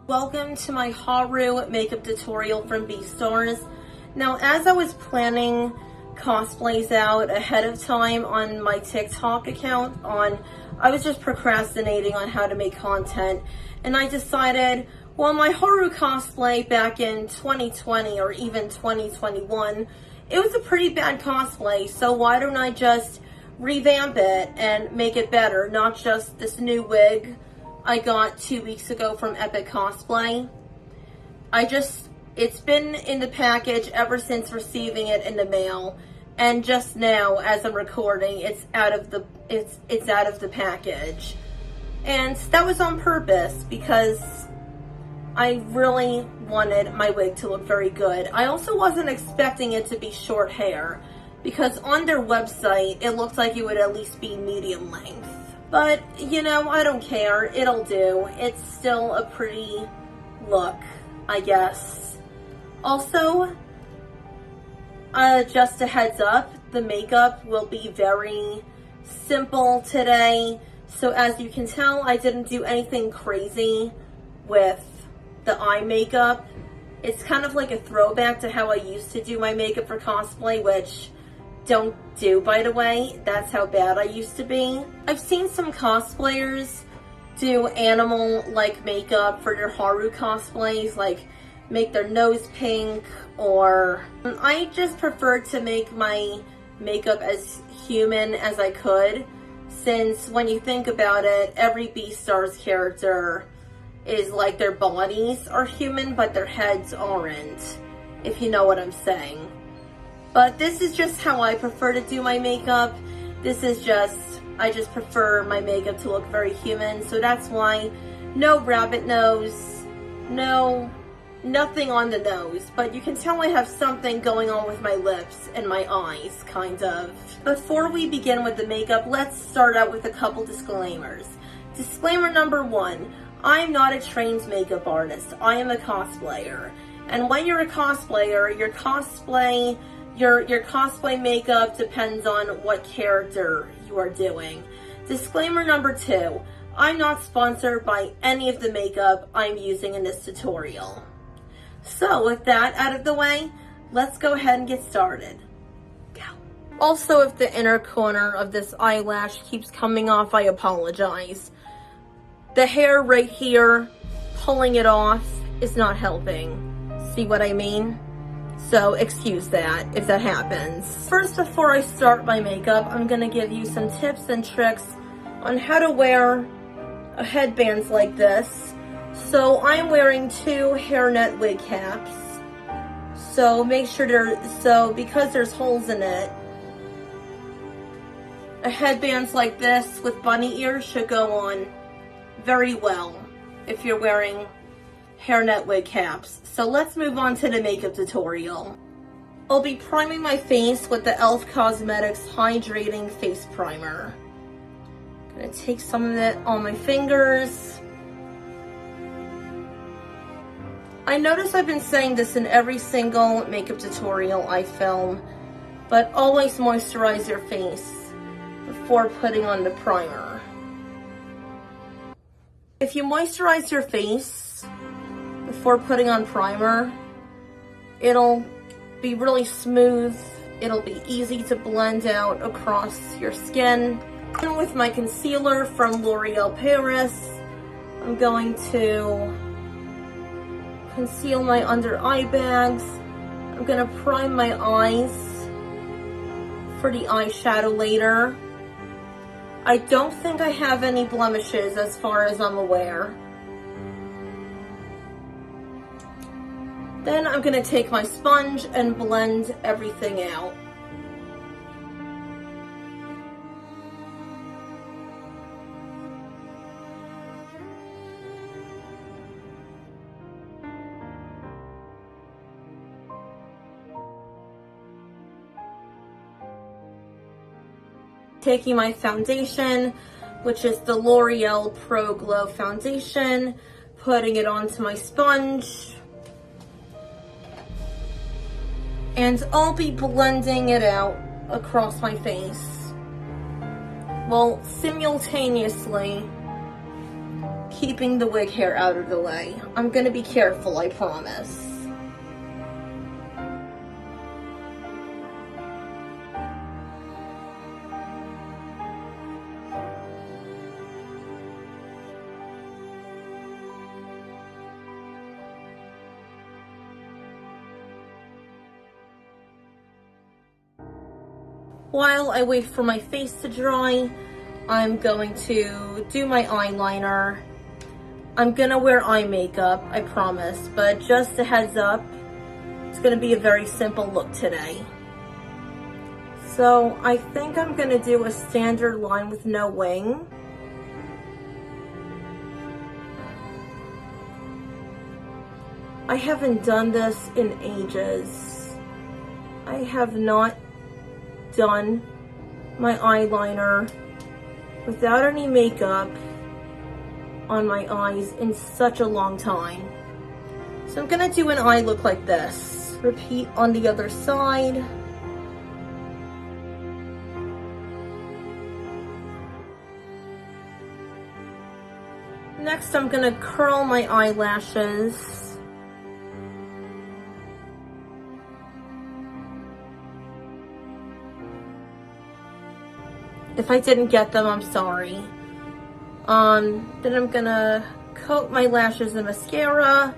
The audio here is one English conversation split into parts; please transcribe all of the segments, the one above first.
Welcome to my Haru makeup tutorial from Beastars. Now, as I was planning cosplays out ahead of time on my TikTok account, I was just procrastinating on how to make content, and I decided, well, my Haru cosplay back in 2020 or even 2021, it was a pretty bad cosplay, so why don't I just revamp it and make it better, not just this new wig I got 2 weeks ago from Epic Cosplay. It's been in the package ever since receiving it in the mail, and just now, as I'm recording, it's out of the package. And that was on purpose because I really wanted my wig to look very good. I also wasn't expecting it to be short hair because on their website, it looked like it would at least be medium length. But, you know, I don't care. It'll do. It's still a pretty look, I guess. Also, just a heads up, the makeup will be very simple today. So as you can tell, I didn't do anything crazy with the eye makeup. It's kind of like a throwback to how I used to do my makeup for cosplay, which don't do, by the way. That's how bad I used to be. I've seen some cosplayers do animal-like makeup for their Haru cosplays, like make their nose pink, or I just preferred to make my makeup as human as I could, since when you think about it, every Beastars character is like their bodies are human, but their heads aren't, if you know what I'm saying. But this is just how I prefer to do my makeup. I just prefer my makeup to look very human. So that's why no rabbit nose, nothing on the nose. But you can tell I have something going on with my lips and my eyes, kind of. Before we begin with the makeup, let's start out with a couple disclaimers. Disclaimer number 1, I am not a trained makeup artist. I am a cosplayer. And when you're a cosplayer, your cosplay makeup depends on what character you are doing. Disclaimer number 2, I'm not sponsored by any of the makeup I'm using in this tutorial. So with that out of the way, let's go ahead and get started. Go. Also, if the inner corner of this eyelash keeps coming off, I apologize. The hair right here, pulling it off, is not helping. See what I mean? So excuse that if that happens. First, before I start my makeup, I'm going to give you some tips and tricks on how to wear a headbands like this. So I'm wearing 2 hairnet wig caps. So make sure because there's holes in it, a headbands like this with bunny ears should go on very well if you're wearing hairnet wig caps. So let's move on to the makeup tutorial. I'll be priming my face with the e.l.f. Cosmetics Hydrating Face Primer. I'm gonna take some of it on my fingers. I notice I've been saying this in every single makeup tutorial I film, but always moisturize your face before putting on the primer. If you moisturize your face before putting on primer, it'll be really smooth. It'll be easy to blend out across your skin. And with my concealer from L'Oreal Paris, I'm going to conceal my under eye bags. I'm gonna prime my eyes for the eyeshadow later. I don't think I have any blemishes as far as I'm aware. Then I'm gonna take my sponge and blend everything out. Taking my foundation, which is the L'Oreal Pro Glow Foundation, putting it onto my sponge. And I'll be blending it out across my face. Well, simultaneously keeping the wig hair out of the way. I'm gonna be careful, I promise. While I wait for my face to dry, I'm going to do my eyeliner. I'm gonna wear eye makeup, I promise, but just a heads up, it's gonna be a very simple look today. So I think I'm gonna do a standard line with no wing. I haven't done this in ages. I have not done my eyeliner without any makeup on my eyes in such a long time. So I'm gonna do an eye look like this. Repeat on the other side. Next, I'm gonna curl my eyelashes. If I didn't get them, I'm sorry. Then I'm gonna coat my lashes in mascara.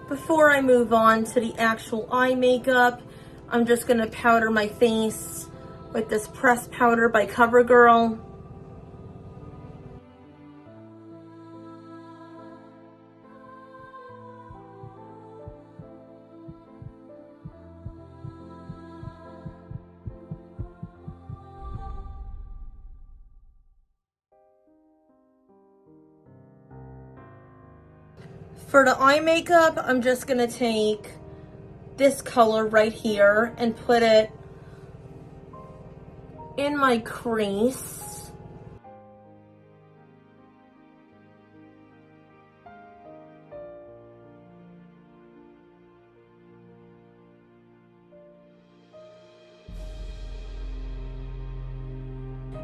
Before I move on to the actual eye makeup, I'm just gonna powder my face with this pressed powder by CoverGirl. For the eye makeup, I'm just gonna take this color right here and put it in my crease.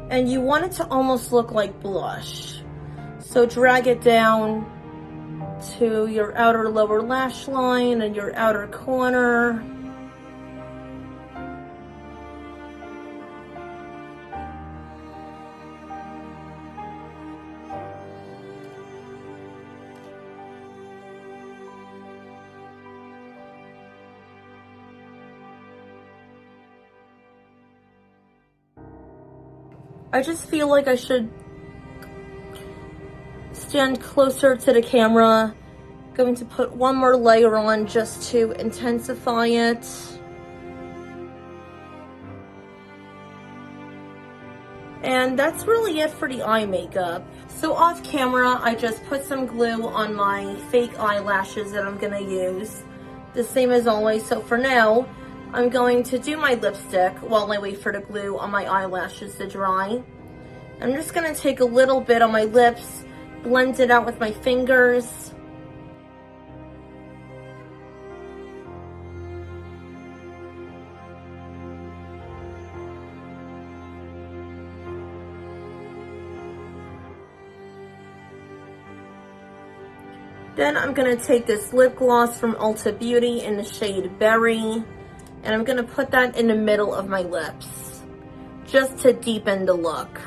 And you want it to almost look like blush. So drag it down to your outer lower lash line and your outer corner. I just feel like I should stand closer to the camera. Going to put one more layer on just to intensify it. And that's really it for the eye makeup. So off camera, I just put some glue on my fake eyelashes that I'm gonna use. The same as always. So for now, I'm going to do my lipstick while I wait for the glue on my eyelashes to dry. I'm just gonna take a little bit on my lips, blend it out with my fingers. Then I'm gonna take this lip gloss from Ulta Beauty in the shade Berry, and I'm gonna put that in the middle of my lips, just to deepen the look.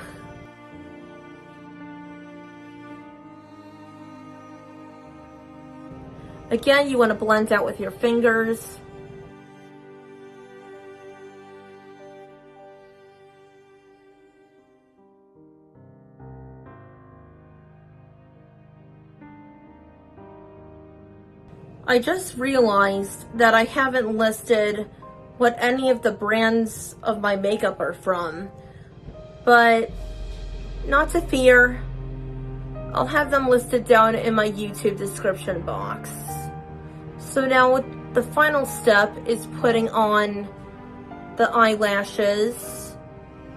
Again, you wanna blend out with your fingers. I just realized that I haven't listed what any of the brands of my makeup are from, but not to fear, I'll have them listed down in my YouTube description box. So now the final step is putting on the eyelashes,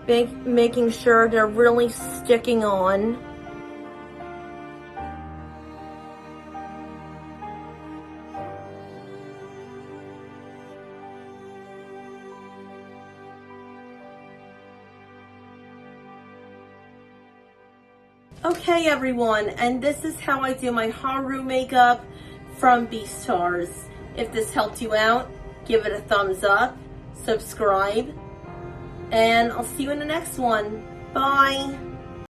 making sure they're really sticking on. Okay everyone, and this is how I do my Haru makeup from Beastars. If this helped you out, give it a thumbs up, subscribe, and I'll see you in the next one. Bye!